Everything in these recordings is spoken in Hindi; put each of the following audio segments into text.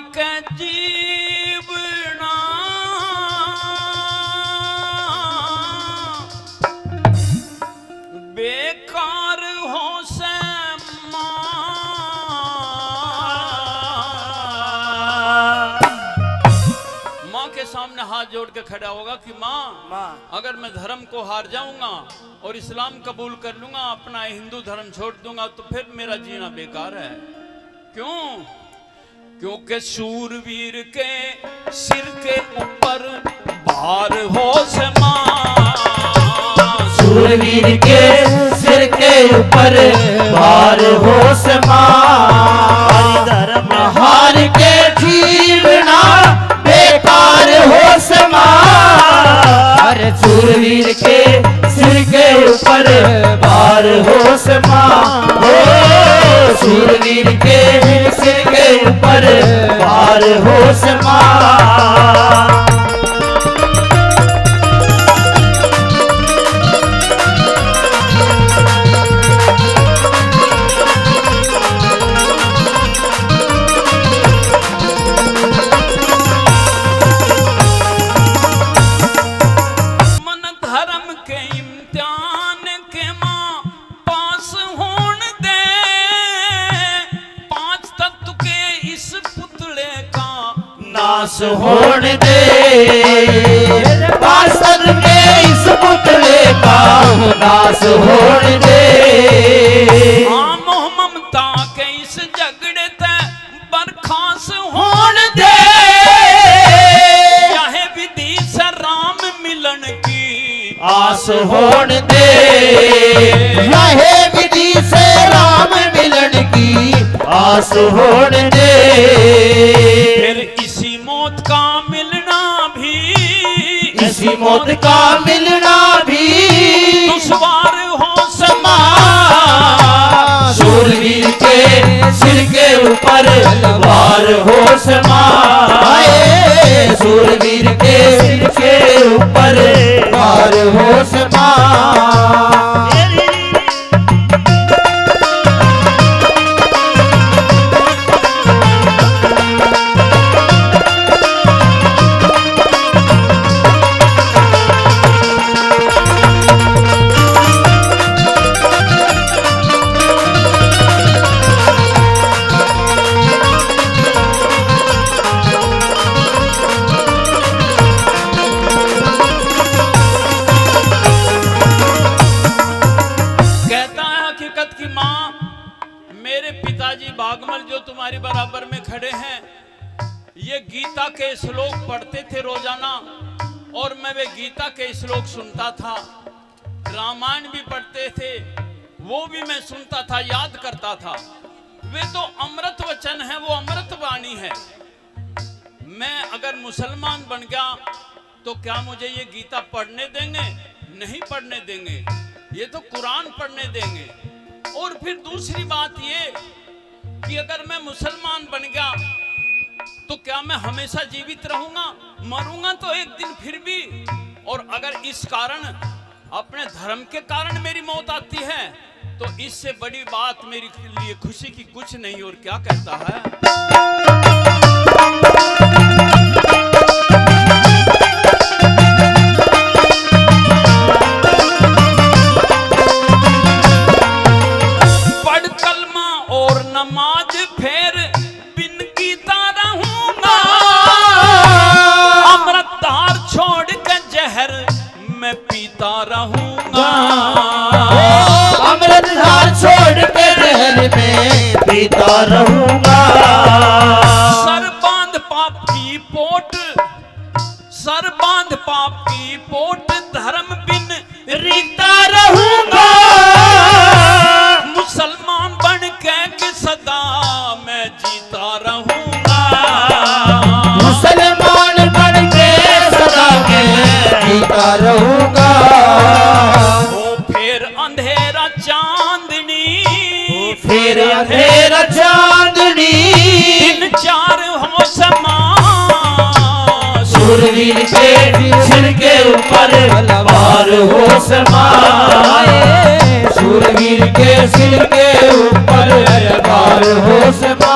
के जीवना बेकार हो से माँ के सामने हाथ जोड़ के खड़ा होगा कि माँ अगर मैं धर्म को हार जाऊंगा और इस्लाम कबूल कर लूंगा, अपना हिंदू धर्म छोड़ दूंगा, तो फिर मेरा जीना बेकार है। क्यों? क्योंकि शूरवीर के सिर के ऊपर भार हो से माँ, शूरवीर के सिर के ऊपर भार हो से माँ, धर्म हार के जीवना बेकार हो से माँ। अरे शूरवीर के सिर के ऊपर भार हो से माँ, ओ शूरवीर के सिर के ऊपर भार हो से माँ। नाश होण दे, पासन में इस पुतले का नाश होण दे। मोह ममता के इस झगड़े ते बर्खास होण दे, चाहे विधि से राम मिलन की आस होण दे, चाहे विधि से राम मिलन की आस होण दे। फिर इसी मौत का मिलना भी, इसी मौत का मिलना भी दुश्वार हो समा। शूरवीर के सिर के ऊपर भार हो समा, शूरवीर के सिर के ऊपर भार हो समा। बागमल जो तुम्हारी बराबर में खड़े हैं, ये गीता के श्लोक पढ़ते थे रोजाना, और मैं वे गीता के श्लोक सुनता था। रामायण भी पढ़ते थे, वो भी मैं सुनता था, याद करता था। वे तो अमृत वचन है, वो अमृत वाणी है। मैं अगर मुसलमान बन गया तो क्या मुझे ये गीता पढ़ने देंगे? नहीं पढ़ने देंगे, ये तो कुरान पढ़ने देंगे। और फिर दूसरी बात ये कि अगर मैं मुसलमान बन गया तो क्या मैं हमेशा जीवित रहूंगा? मरूंगा तो एक दिन फिर भी। और अगर इस कारण, अपने धर्म के कारण मेरी मौत आती है, तो इससे बड़ी बात मेरे लिए खुशी की कुछ नहीं। और क्या कहता है, नमाज फेर बिन गीता रहूंगा, अमृतधार छोड़ के जहर मैं पीता रहूंगा, अमृतधार छोड़ के जहर में पीता रहूंगा। सर बांध पाप की पोट, सर बांध पाप की पोट, धर्म बिन रीता रहूंगा, मुसलमान बन के सदा मैं जीता रहूंगा, मुसलमान बन के सदा मैं जीता रहूंगा। वो फिर अंधेरा चांदनी, फिर अंधेरा चांदनी, दिन चार हो समा। शूरवीर के सिर के ऊपर भार हो समा, शूरवीर के सिर के ऊपर भार हो समा।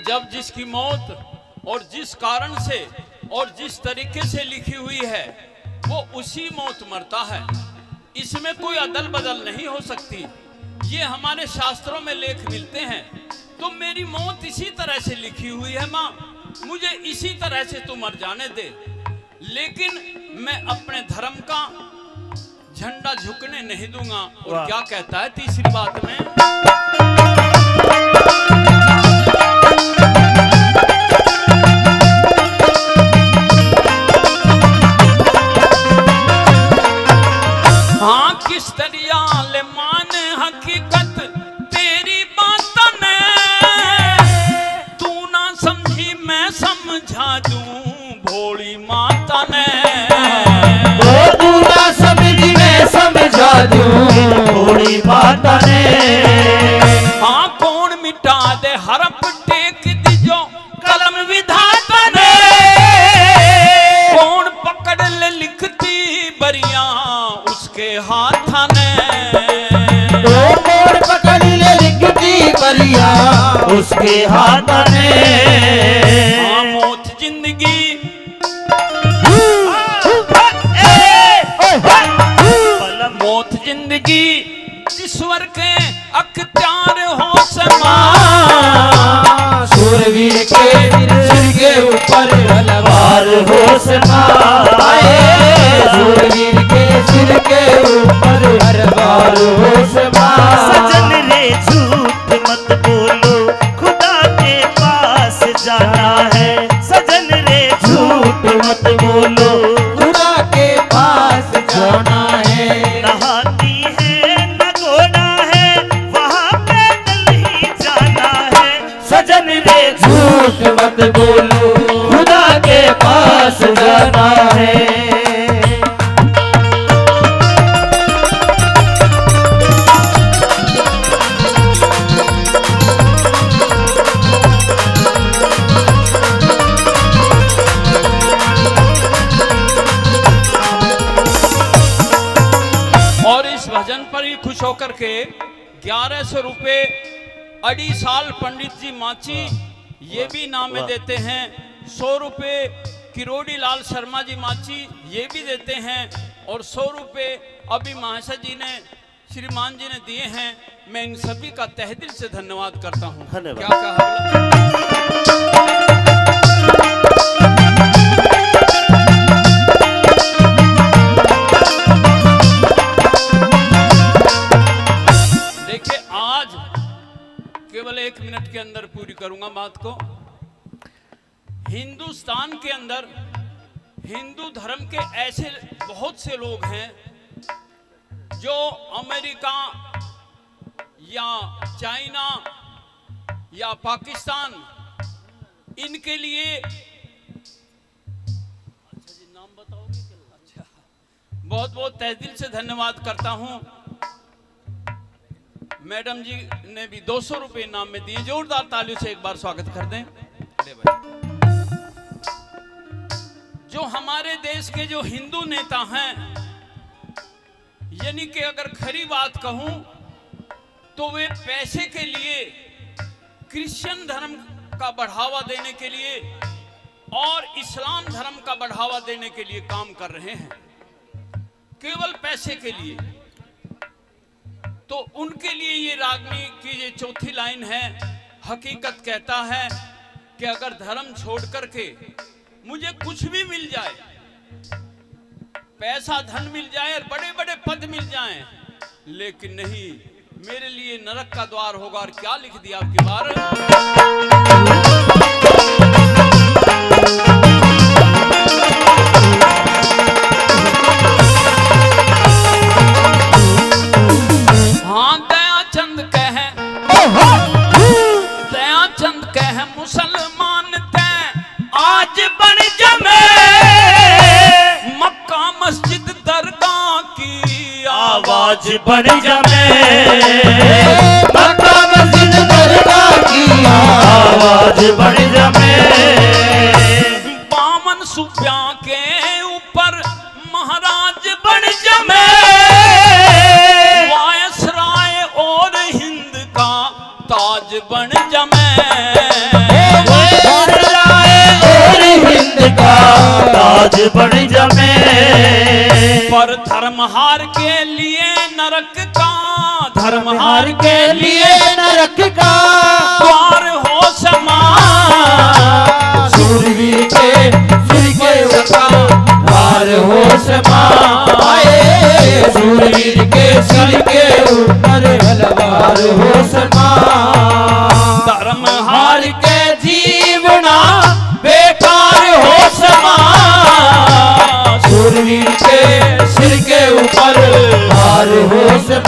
जब जिसकी मौत और जिस कारण से और जिस तरीके से लिखी हुई है वो उसी मौत मरता है, इसमें कोई अदल बदल नहीं हो सकती। ये हमारे शास्त्रों में लेख मिलते हैं। तो मेरी मौत इसी तरह से लिखी हुई है माँ, मुझे इसी तरह से तू मर जाने दे, लेकिन मैं अपने धर्म का झंडा झुकने नहीं दूंगा। और क्या कहता है तीसरी बात में, हाँ किस तरियाल मान हकीकत तेरी बात ने, तू ना समझी मैं समझा दूं भोली माता ने, तू ना समझी मैं समझा दूं भोली माता ने। हाँ कौन मिटा दे हरफ टेक दीजो कलम विधाता ने, कौन पकड़ ले लिखती बरिया उसके हाथ ने, कौन पकड़ ले लिखती बरिया उसके हाथ ने। हाँ मौत जिंदगी मौत जिंदगी ईश्वर के अख्तियार हो समा, सूरवीर के सिर के ऊपर तलवार हो समा, सूरवीर के सिर के ऊपर तलवार हो समा। सजन रे झूठ मत बोलो खुदा के पास जाना है, सजन रे झूठ मत बोलो खुदा के पास जाना है। नहाती है न गोना है वहाँ पैदल ही जाना है, सजन रे झूठ मत बोलो खुदा के पास जाना है। और इस भजन पर ही खुश होकर के 1100 रुपए अड़ी साल पंडित जी माची ये भी नामे देते हैं, 100 रुपए किरोड़ी लाल शर्मा जी माची ये भी देते हैं, और 100 रुपए अभी महाशा जी ने श्रीमान जी ने दिए हैं। मैं इन सभी का तहे दिल से धन्यवाद करता हूँ। धन्यवाद। क्या कहा देखिए, आज केवल 1 मिनट के अंदर पूरी करूंगा बात को। हिंदुस्तान के अंदर हिंदू धर्म के ऐसे बहुत से लोग हैं जो अमेरिका या चाइना या पाकिस्तान इनके लिए, अच्छा जी नाम बताओगे? अच्छा, बहुत बहुत तहे दिल से धन्यवाद करता हूं। मैडम जी ने भी 200 रुपए इनाम में दिए, जोरदार तालियों से एक बार स्वागत कर दें। अरे भाई, जो हमारे देश के जो हिंदू नेता हैं, यानी कि अगर खरी बात कहूं तो वे पैसे के लिए क्रिश्चियन धर्म का बढ़ावा देने के लिए और इस्लाम धर्म का बढ़ावा देने के लिए काम कर रहे हैं, केवल पैसे के लिए। तो उनके लिए ये रागनी की ये चौथी लाइन है। हकीकत कहता है कि अगर धर्म छोड़ करके मुझे कुछ भी मिल जाए, पैसा धन मिल जाए और बड़े बड़े पद मिल जाएं, लेकिन नहीं, मेरे लिए नरक का द्वार होगा। और क्या लिख दिया आपकी बार, हाँ दयाचंद कहे, दयाचंद कहे मुसलमान ते आज बन जमे, मक्का मस्जिद दरगाह की आवाज बन जमे, मक्का मस्जिद दरगाह की आवाज बन जमे। 52 सूबा के ऊपर महाराज बन जमे, वायसराय और हिंद का ताज बन जमे, जाए और हिंद का ताज बढ़ जमे। पर धर्महार के लिए नरक का, धर्महार के लिए नरक का द्वार हो समा। सूरवीर के सिर के ऊपर द्वार हो समा। सूरवीर के सिर के ऊपर तलवार हो समा। धर्महार के जीवना बेकार हो समा। सूरवीर के सिर के ऊपर द्वार हो समा।